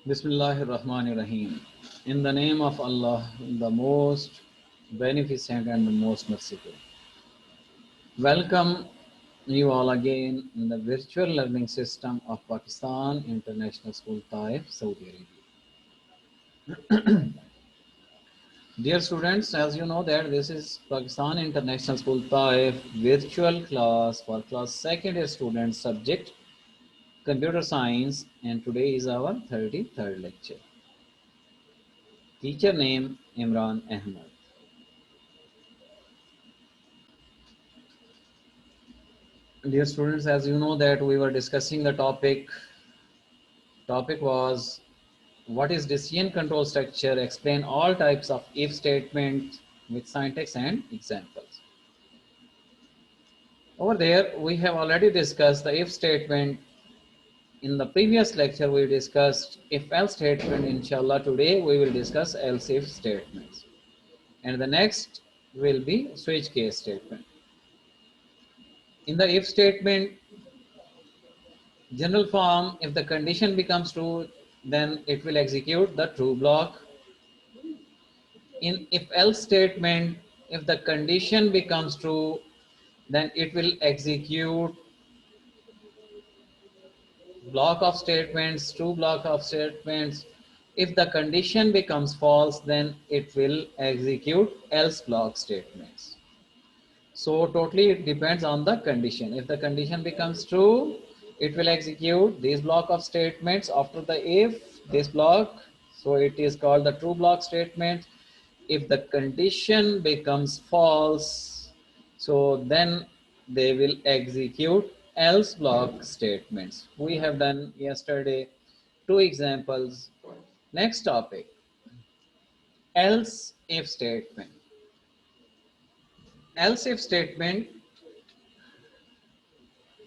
Bismillahirrahmanirrahim. In the name of Allah, the most beneficent and the most merciful. Welcome you all again in the virtual learning system of Pakistan International School Taif, Saudi Arabia. Dear students, as you know that this is Pakistan International School Taif virtual class for class second year students subject computer science, and today is our 33rd lecture. Teacher name Imran Ahmed. Dear students, as you know that we were discussing the topic was what is decision control structure, explain all types of if statements with syntax and examples. Over there we have already discussed the if statement. In the previous lecture we discussed if else statement. Inshallah today we will discuss else if statements, and the next will be switch case statement. In the if statement general form, if the condition becomes true, then it will execute the true block. In if else statement, if the condition becomes true, then it will execute block of statements, true block of statements. If the condition becomes false, then it will execute else block statements. So totally it depends on the condition. If the condition becomes true, it will execute this block of statements after the if this block. So it is called the true block statement. If the condition becomes false, so then they will execute else block statements. We have done yesterday two examples. Next topic, else if statement. Else if statement,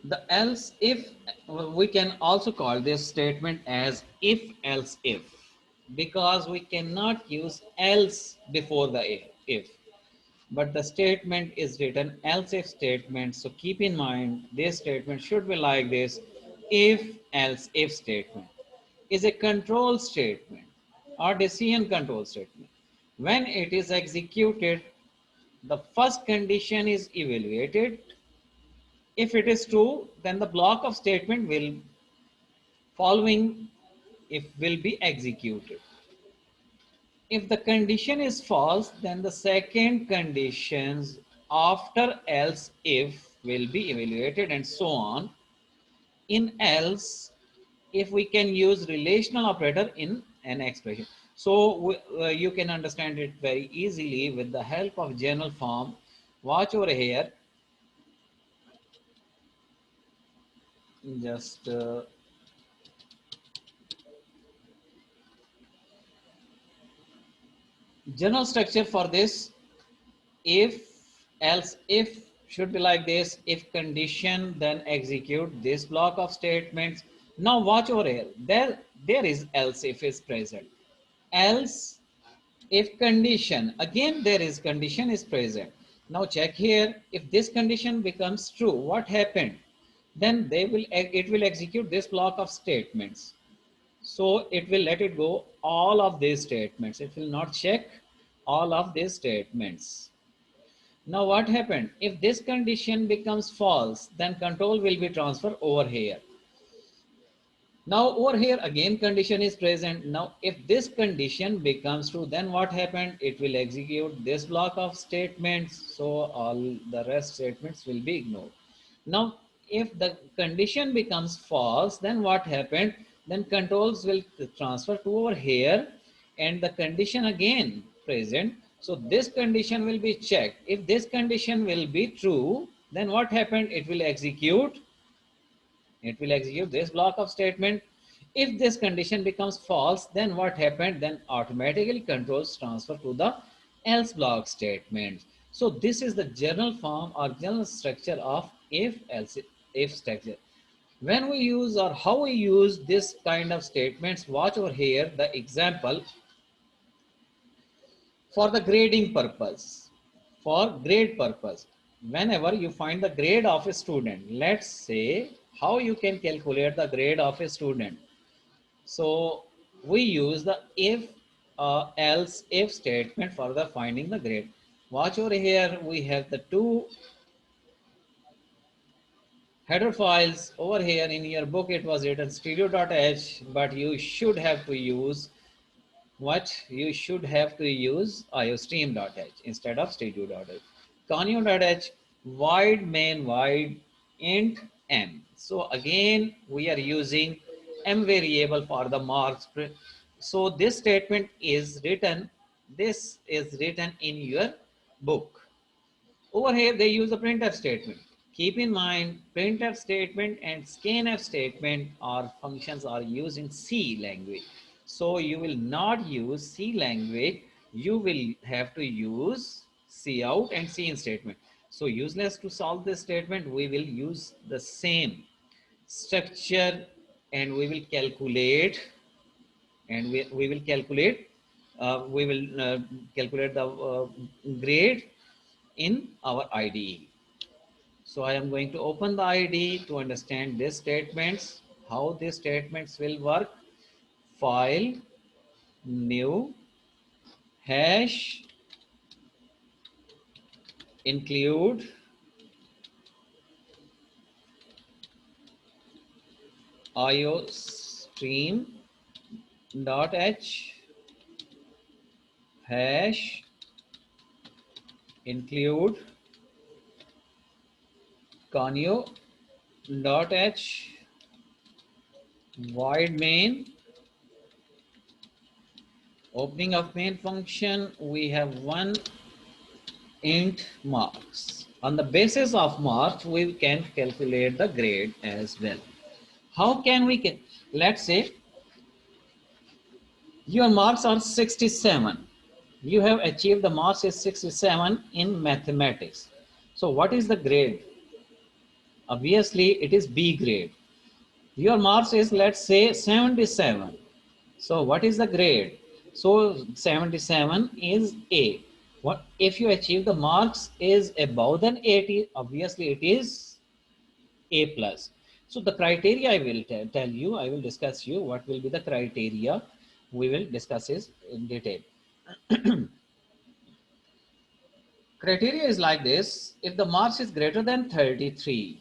the else if, we can also call this statement as if else if, because we cannot use else before the if, but the statement is written else if statement. So keep in mind this statement should be like this. If else if statement is a control statement or decision control statement. When it is executed, the first condition is evaluated. If it is true, then the block of statement will following if will be executed. If the condition is false, then the second conditions after else if will be evaluated, and so on. In else, if we can use relational operator in an expression, so you can understand it very easily with the help of general form. Watch over here. Just general structure for this if else if should be like this. If condition, then execute this block of statements. Now watch over here, there is else if is present. Else if condition, again there is condition is present. Now check here, if this condition becomes true, what happened? Then it will execute this block of statements. So it will let it go all of these statements. It will not check all of these statements. Now what happened? If this condition becomes false, then control will be transferred over here. Now over here again condition is present. Now if this condition becomes true, then what happened? It will execute this block of statements. So all the rest statements will be ignored. Now if the condition becomes false, then what happened? Then controls will transfer to over here, and the condition again present. So this condition will be checked. If this condition will be true, then what happened? It will execute this block of statement. If this condition becomes false, then what happened? Then automatically controls transfer to the else block statement. So this is the general form or general structure of if else if structure. When we use or how we use this kind of statements, watch over here the example. For the grading purpose, for grade purpose, whenever you find the grade of a student, let's say how you can calculate the grade of a student. So we use the if else if statement for the finding the grade. Watch over here, we have the two header files. Over here in your book it was written studio.h, but you should have to use what? You should have to use iostream.h instead of studio.h. Conio.h, void main void int m. So again we are using m variable for the marks. So this statement is written, this is written in your book. Over here they use the printf statement. Keep in mind, printf statement and scanf statement are functions are used in C language. So you will not use C language, you will have to use cout and cin statement. So useless to solve this statement, we will use the same structure and we will calculate and we will calculate calculate the grade in our IDE. So I am going to open the IDE to understand these statements, how these statements will work. File, new, hash, include, iostream.h, hash, include, conio.h, void main, opening of main function, we have one int marks. On the basis of marks, we can calculate the grade as well. How can we let's say your marks are 67. You have achieved the marks is 67 in mathematics. So what is the grade? Obviously, it is B grade. Your marks is, let's say, 77. So what is the grade? So 77 is A. What if you achieve the marks is above than 80? Obviously, it is A plus. So the criteria I will tell you, I will discuss you what will be the criteria. We will discuss this in detail. Criteria is like this. If the marks is greater than 33,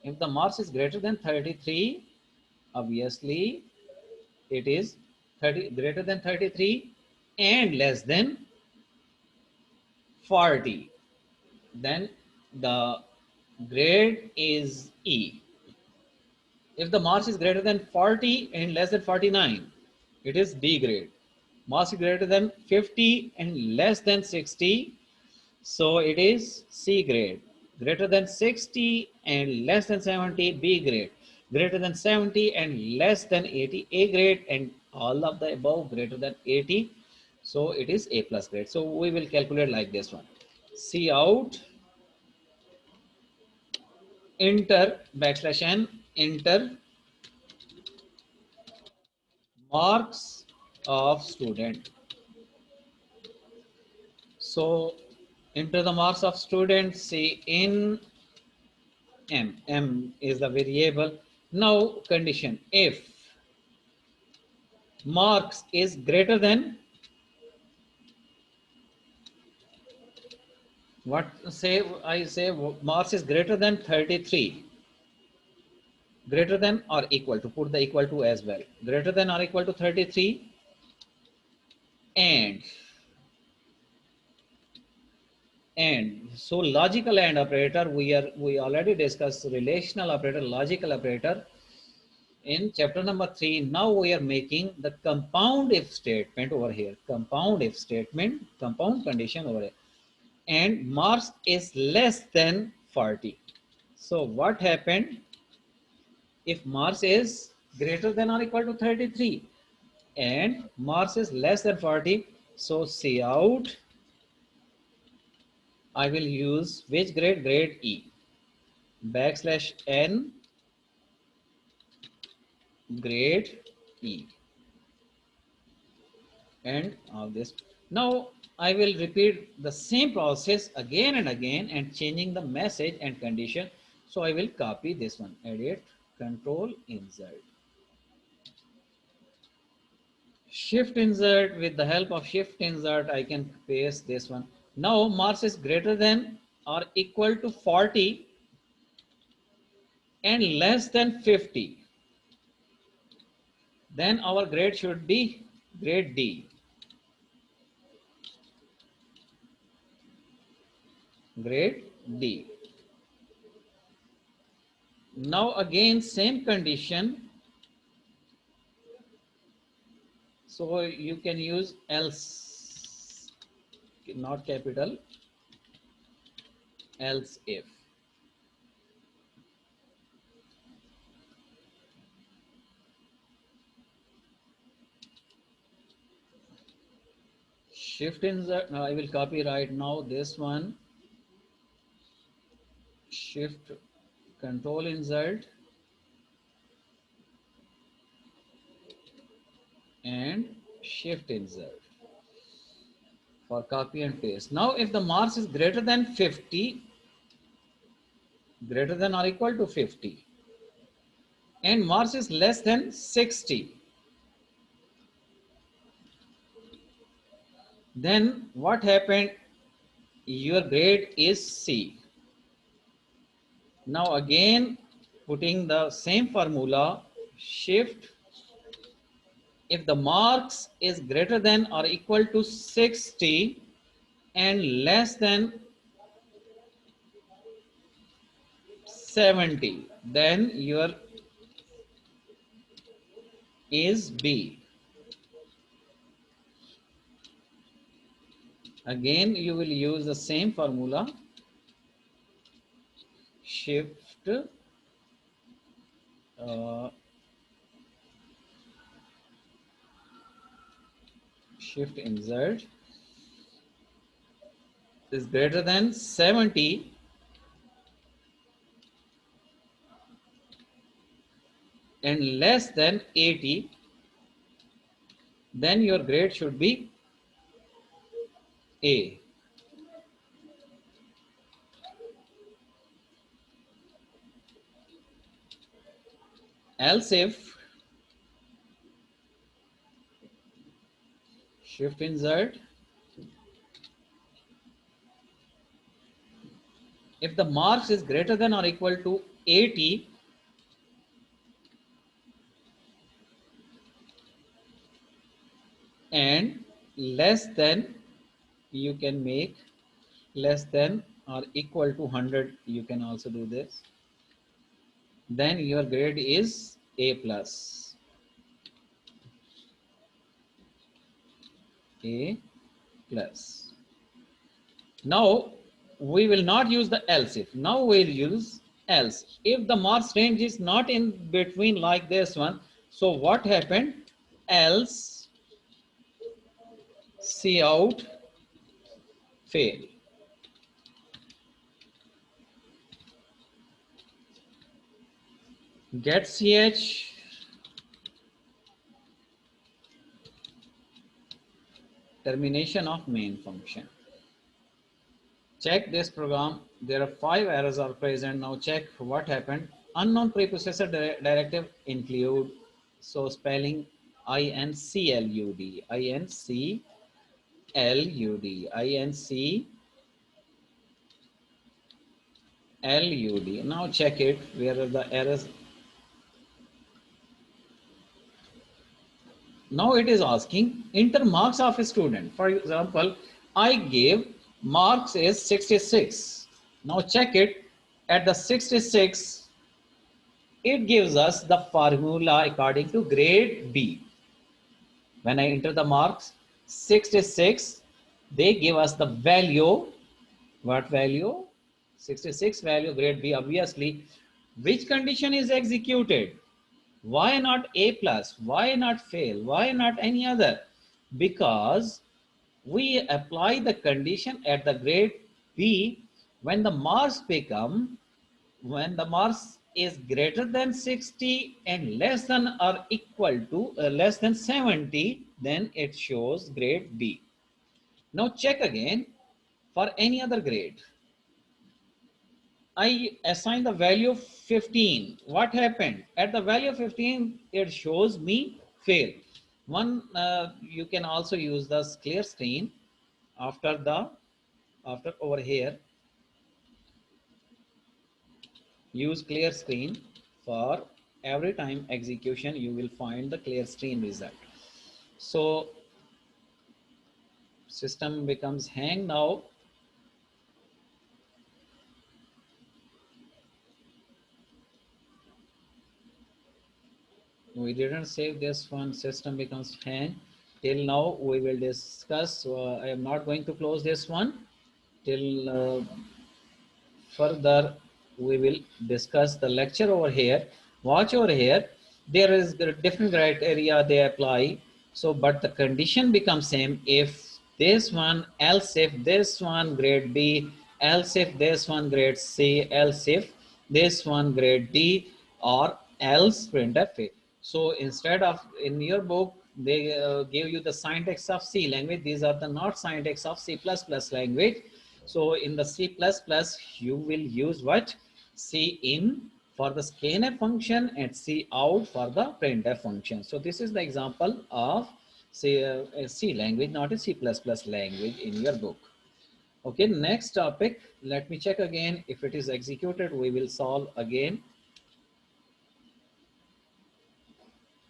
if the marks is greater than 33, obviously it is 30 greater than 33 and less than 40, then the grade is E. If the marks is greater than 40 and less than 49, it is B grade. Marks is greater than 50 and less than 60, so it is C grade. Greater than 60 and less than 70, B grade. Greater than 70 and less than 80, A grade, and all of the above greater than 80, so it is A plus grade. So we will calculate like this one. Cout enter \n enter marks of student. So enter the marks of student, say in m is the variable. Now condition, if marks is greater than what, say I say marks is greater than 33, greater than or equal to, put the equal to as well, greater than or equal to 33, and so logical and operator, we already discussed relational operator, logical operator in chapter number 3. Now we are making the compound if statement over here, compound if statement, compound condition over here, and marks is less than 40. So what happened if marks is greater than or equal to 33 and marks is less than 40? So cout, I will use which grade? Grade E, \n grade E, and of this. Now I will repeat the same process again and again and changing the message and condition. So I will copy this one, edit, control, insert, Shift insert, with the help of shift insert, I can paste this one. Now marks is greater than or equal to 40 and less than 50. Then our grade should be grade D. Grade D. Now again same condition. So you can use else, not capital, else if. Shift insert, I will copy right now this one. Shift control insert and shift insert for copy and paste. Now if the marks is greater than 50, greater than or equal to 50, and marks is less than 60, then what happened? Your grade is C. Now again putting the same formula, shift, if the marks is greater than or equal to 60 and less than 70, then your is B. Again you will use the same formula, shift shift insert is greater than 70 and less than 80, then your grade should be A. Else if shift insert, if the marks is greater than or equal to 80 and less than, you can make less than or equal to 100, you can also do this, then your grade is A plus. A plus. Now we will not use the else if. Now we'll use else. If the marks range is not in between like this one, so what happened? Else C out fail. Get ch termination of main function. Check this program. There are 5 errors are present. Now check what happened. Unknown preprocessor directive include, so spelling INCLUD, INCLUD, INCLUD. Now check it. Where are the errors? Now it is asking enter marks of a student. For example, I gave marks is 66. Now check it. At the 66, it gives us the formula according to grade B. When I enter the marks 66, they give us the value. What value? 66 value, grade B. Obviously, which condition is executed? Why not A plus? Why not fail? Why not any other? Because we apply the condition at the grade B when the marks become, when the marks is greater than 60 and less than or equal to less than 70, then it shows grade B. Now check again for any other grade. I assign the value of 15. What happened? At the value of 15, it shows me fail. You can also use the clear screen after over here. Use clear screen for every time execution. You will find the clear screen result. So system becomes hang now. We didn't save this one. System becomes hang. Till now we will discuss. I am not going to close this one till further we will discuss the lecture over here. Watch over here. There is the different criteria they apply. So but the condition becomes same if this one, else if this one grade B, else if this one grade C, else if this one grade D, or else printf fail. So instead of in your book they give you the syntax of C language. These are the not syntax of C++ language. So in the C++, you will use what? C in for the scanf function and C out for the printf function. So this is the example of a C language, not a C++ language in your book. Okay, next topic. Let me check again. If it is executed, we will solve again.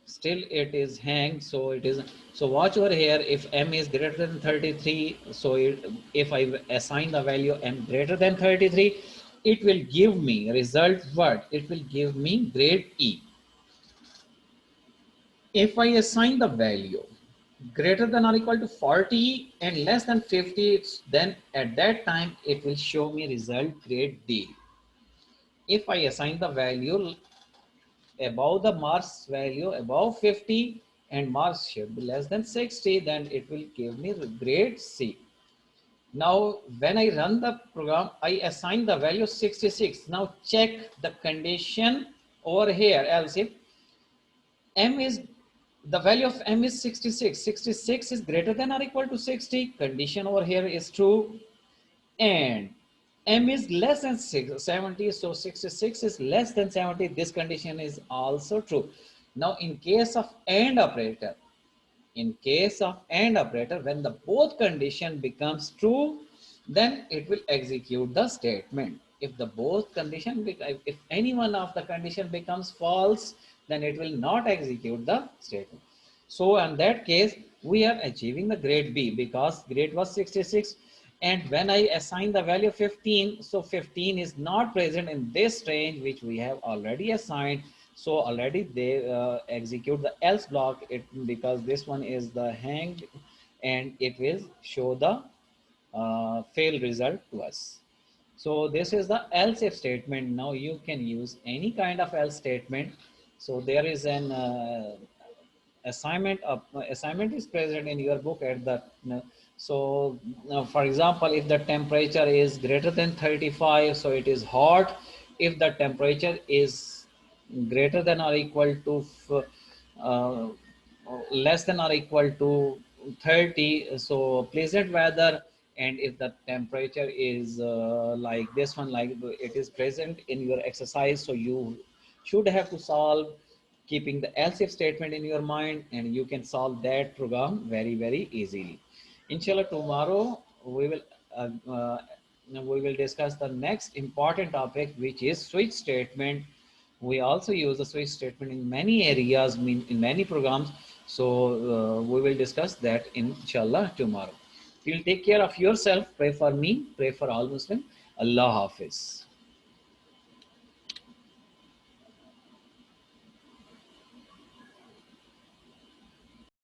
Still it is hang, so it is. So watch over here. If m is greater than 33, so if I assign the value m greater than 33, it will give me result what? It will give me grade E. If I assign the value greater than or equal to 40 and less than 50, then at that time it will show me result grade D. If I assign the value above the marks value above 50 and marks should be less than 60, then it will give me grade C. Now when I run the program, I assign the value 66. Now check the condition over here. Else if m is the value of m is 66, 66 is greater than or equal to 60, condition over here is true, and m is less than 70, so 66 is less than 70, this condition is also true. Now in case of AND operator, when the both condition becomes true, then it will execute the statement. If the both condition, if any one of the condition becomes false, then it will not execute the statement. So in that case, we are achieving the grade B because grade was 66. And when I assign the value 15, so 15 is not present in this range which we have already assigned. So already they execute the else block because this one is the hang, and it will show the fail result to us. So this is the else if statement. Now you can use any kind of else statement. So there is an assignment is present in your book at the so for example, if the temperature is greater than 35, so it is hot. If the temperature is greater than or equal to uh, less than or equal to 30, so pleasant weather. And if the temperature is like this one, like it is present in your exercise, so you should have to solve keeping the else if statement in your mind, and you can solve that program very easily. Inshallah, tomorrow we will discuss the next important topic, which is switch statement. We also use the switch statement in many areas, in many programs. So we will discuss that inshallah tomorrow. You'll take care of yourself. Pray for me, pray for all Muslims. Allah Hafiz.